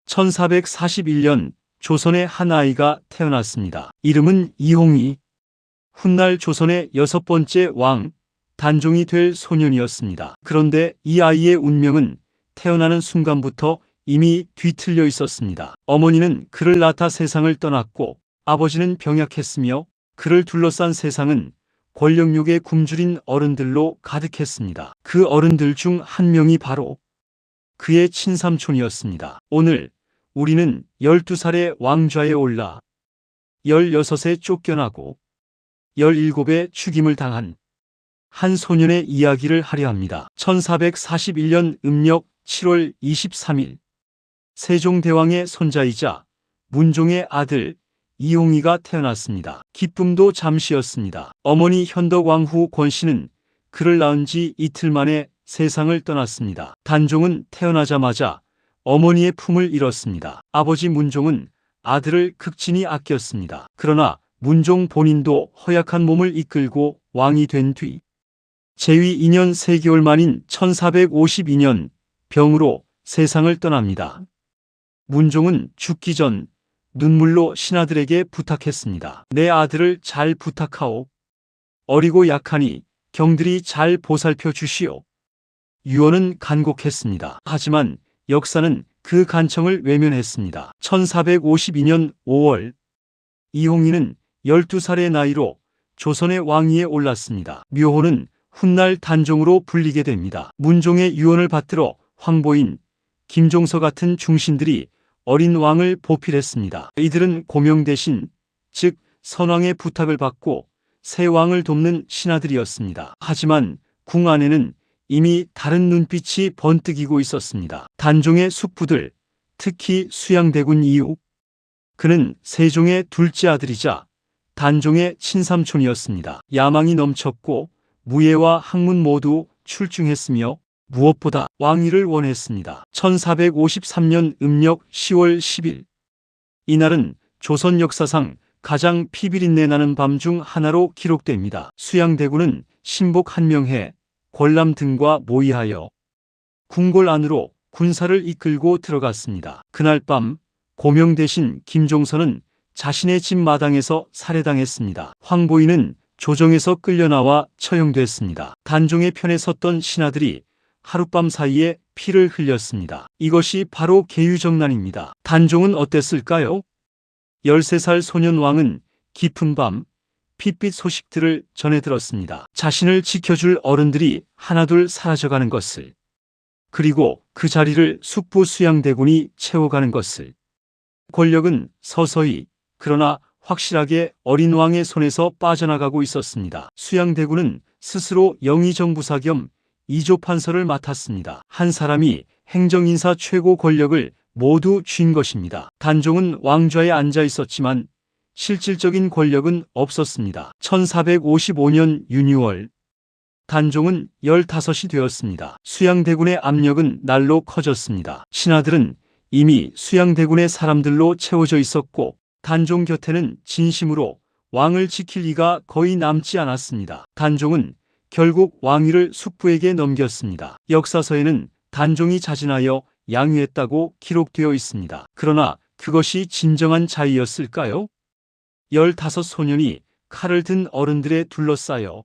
1441년 조선에 한 아이가 태어났습니다. 이름은 이홍이. 훗날 조선의 6번째 왕 단종이 될 소년이었습니다. 그런데 이 아이의 운명은 태어나는 순간부터 이미 뒤틀려 있었습니다. 어머니는 그를 낳아 세상을 떠났고 아버지는 병약했으며 그를 둘러싼 세상은 권력욕에 굶주린 어른들로 가득했습니다. 그 어른들 중 한 명이 바로 그의 친삼촌이었습니다. 오늘 우리는 12살의 왕좌에 올라 16에 쫓겨나고 17에 죽임을 당한 한 소년의 이야기를 하려 합니다. 1441년 음력 7월 23일 세종대왕의 손자이자 문종의 아들 이홍이가 태어났습니다. 기쁨도 잠시였습니다. 어머니 현덕왕후 권씨는 그를 낳은 지 이틀 만에 세상을 떠났습니다. 단종은 태어나자마자 어머니의 품을 잃었습니다. 아버지 문종은 아들을 극진히 아꼈습니다. 그러나 문종 본인도 허약한 몸을 이끌고 왕이 된 뒤 재위 2년 3개월 만인 1452년 병으로 세상을 떠납니다. 문종은 죽기 전 눈물로 신하들에게 부탁했습니다. 내 아들을 잘 부탁하오. 어리고 약하니 경들이 잘 보살펴 주시오. 유언은 간곡했습니다. 하지만 역사는 그 간청을 외면했습니다. 1452년 5월 이홍이는 12살의 나이로 조선의 왕위에 올랐습니다. 묘호는 훗날 단종으로 불리게 됩니다. 문종의 유언을 받들어 황보인, 김종서 같은 중신들이 어린 왕을 보필했습니다. 이들은 고명 대신, 즉 선왕의 부탁을 받고 새 왕을 돕는 신하들이었습니다. 하지만 궁 안에는 이미 다른 눈빛이 번뜩이고 있었습니다. 단종의 숙부들, 특히 수양대군 이후. 그는 세종의 둘째 아들이자 단종의 친삼촌이었습니다. 야망이 넘쳤고 무예와 학문 모두 출중했으며 무엇보다 왕위를 원했습니다. 1453년 음력 10월 10일. 이날은 조선 역사상 가장 피비린내 나는 밤 중 하나로 기록됩니다. 수양대군은 신복 한명회, 권람 등과 모의하여 궁궐 안으로 군사를 이끌고 들어갔습니다. 그날 밤 고명 대신 김종서는 자신의 집 마당에서 살해당했습니다. 황보인은 조정에서 끌려나와 처형됐습니다. 단종의 편에 섰던 신하들이 하룻밤 사이에 피를 흘렸습니다. 이것이 바로 계유정난입니다. 단종은 어땠을까요? 13살 소년 왕은 깊은 밤 핏빛 소식들을 전해 들었습니다. 자신을 지켜줄 어른들이 하나둘 사라져가는 것을, 그리고 그 자리를 숙부 수양대군이 채워가는 것을. 권력은 서서히 그러나 확실하게 어린 왕의 손에서 빠져나가고 있었습니다. 수양대군은 스스로 영의정부사 겸 이조판서를 맡았습니다. 한 사람이 행정인사 최고 권력을 모두 쥔 것입니다. 단종은 왕좌에 앉아 있었지만 실질적인 권력은 없었습니다. 1455년 윤유월 단종은 15이 되었습니다. 수양대군의 압력은 날로 커졌습니다. 신하들은 이미 수양대군의 사람들로 채워져 있었고 단종 곁에는 진심으로 왕을 지킬 이가 거의 남지 않았습니다. 단종은 결국 왕위를 숙부에게 넘겼습니다. 역사서에는 단종이 자진하여 양위했다고 기록되어 있습니다. 그러나 그것이 진정한 자위였을까요? 15 소년이 칼을 든 어른들에 둘러싸여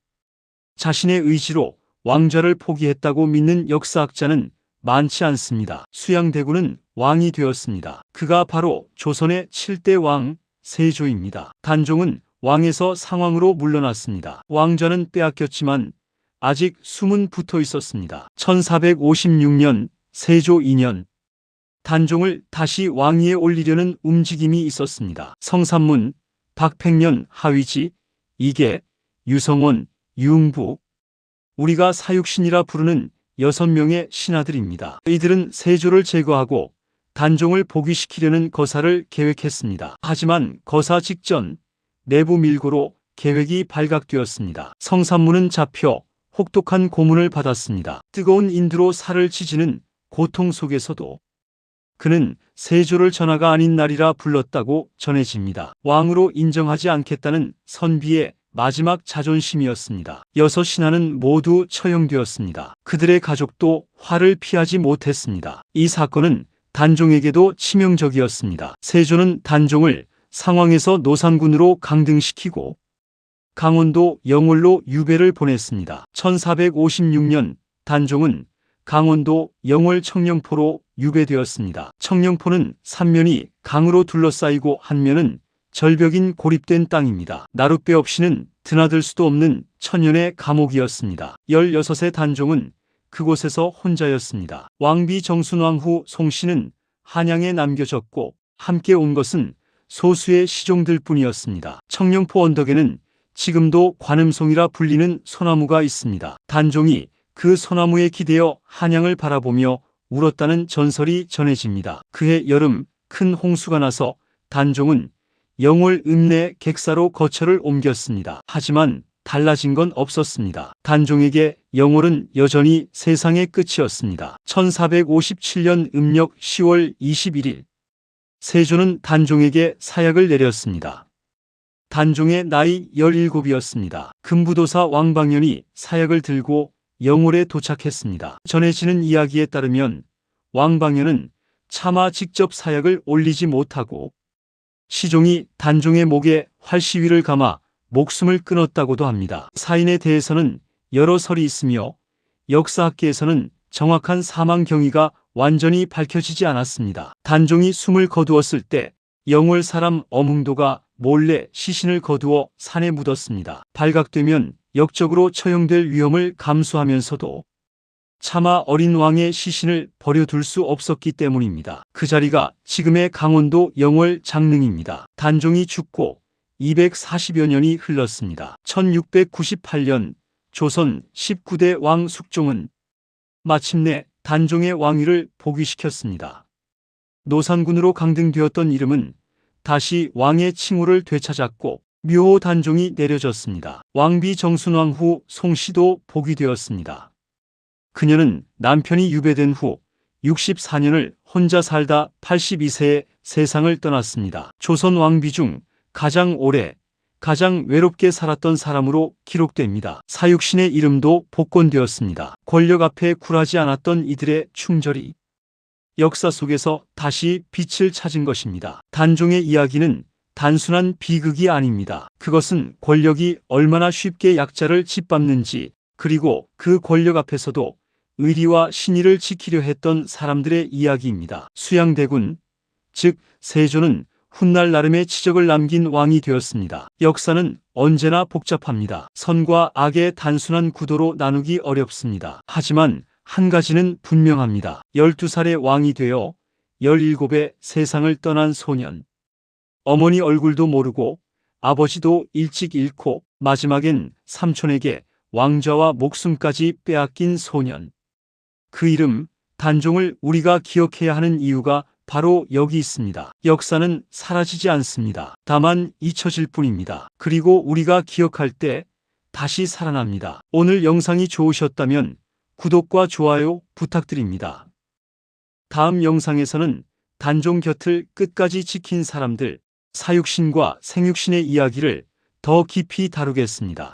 자신의 의지로 왕좌를 포기했다고 믿는 역사학자는 많지 않습니다. 수양대군은 왕이 되었습니다. 그가 바로 조선의 7대 왕 세조입니다. 단종은 왕에서 상왕으로 물러났습니다. 왕좌는 빼앗겼지만 아직 숨은 붙어 있었습니다. 1456년 세조 2년 단종을 다시 왕위에 올리려는 움직임이 있었습니다. 성삼문, 박팽년, 하위지, 이계, 유성원, 유응부, 우리가 사육신이라 부르는 6명의 신하들입니다. 이들은 세조를 제거하고 단종을 복위시키려는 거사를 계획했습니다. 하지만 거사 직전 내부 밀고로 계획이 발각되었습니다. 성삼문은 잡혀 혹독한 고문을 받았습니다. 뜨거운 인두로 살을 찢는 고통 속에서도 그는 세조를 전하가 아닌 날이라 불렀다고 전해집니다. 왕으로 인정하지 않겠다는 선비의 마지막 자존심이었습니다. 6 신하는 모두 처형되었습니다. 그들의 가족도 화를 피하지 못했습니다. 이 사건은 단종에게도 치명적이었습니다. 세조는 단종을 상황에서 노산군으로 강등시키고 강원도 영월로 유배를 보냈습니다. 1456년 단종은 강원도 영월 청령포로 유배되었습니다. 청령포는 3면이 강으로 둘러싸이고 한 면은 절벽인 고립된 땅입니다. 나룻배 없이는 드나들 수도 없는 천년의 감옥이었습니다. 16세 단종은 그곳에서 혼자였습니다. 왕비 정순왕 후 송씨는 한양에 남겨졌고 함께 온 것은 소수의 시종들 뿐이었습니다. 청령포 언덕에는 지금도 관음송이라 불리는 소나무가 있습니다. 단종이 그 소나무에 기대어 한양을 바라보며 울었다는 전설이 전해집니다. 그해 여름 큰 홍수가 나서 단종은 영월 읍내 객사로 거처를 옮겼습니다. 하지만 달라진 건 없었습니다. 단종에게 영월은 여전히 세상의 끝이었습니다. 1457년 음력 10월 21일 세조는 단종에게 사약을 내렸습니다. 단종의 나이 17이었습니다. 금부도사 왕방연이 사약을 들고 영월에 도착했습니다. 전해지는 이야기에 따르면 왕방연은 차마 직접 사약을 올리지 못하고 시종이 단종의 목에 활시위를 감아 목숨을 끊었다고도 합니다. 사인에 대해서는 여러 설이 있으며 역사학계에서는 정확한 사망 경위가 완전히 밝혀지지 않았습니다. 단종이 숨을 거두었을 때 영월 사람 엄흥도가 몰래 시신을 거두어 산에 묻었습니다. 발각되면 역적으로 처형될 위험을 감수하면서도 차마 어린 왕의 시신을 버려둘 수 없었기 때문입니다. 그 자리가 지금의 강원도 영월 장릉입니다. 단종이 죽고 240여 년이 흘렀습니다. 1698년 조선 19대 왕 숙종은 마침내 단종의 왕위를 복위시켰습니다. 노산군으로 강등되었던 이름은 다시 왕의 칭호를 되찾았고 묘호 단종이 내려졌습니다. 왕비 정순왕 후 송씨도 복위되었습니다. 그녀는 남편이 유배된 후 64년을 혼자 살다 82세에 세상을 떠났습니다. 조선 왕비 중 가장 오래, 가장 외롭게 살았던 사람으로 기록됩니다. 사육신의 이름도 복권되었습니다. 권력 앞에 굴하지 않았던 이들의 충절이 역사 속에서 다시 빛을 찾은 것입니다. 단종의 이야기는 단순한 비극이 아닙니다. 그것은 권력이 얼마나 쉽게 약자를 짓밟는지, 그리고 그 권력 앞에서도 의리와 신의를 지키려 했던 사람들의 이야기입니다. 수양대군, 즉 세조는 훗날 나름의 치적을 남긴 왕이 되었습니다. 역사는 언제나 복잡합니다. 선과 악의 단순한 구도로 나누기 어렵습니다. 하지만 한 가지는 분명합니다. 12살의 왕이 되어 17에 세상을 떠난 소년. 어머니 얼굴도 모르고 아버지도 일찍 잃고 마지막엔 삼촌에게 왕좌와 목숨까지 빼앗긴 소년. 그 이름 단종을 우리가 기억해야 하는 이유가 바로 여기 있습니다. 역사는 사라지지 않습니다. 다만 잊혀질 뿐입니다. 그리고 우리가 기억할 때 다시 살아납니다. 오늘 영상이 좋으셨다면 구독과 좋아요 부탁드립니다. 다음 영상에서는 단종 곁을 끝까지 지킨 사람들, 사육신과 생육신의 이야기를 더 깊이 다루겠습니다.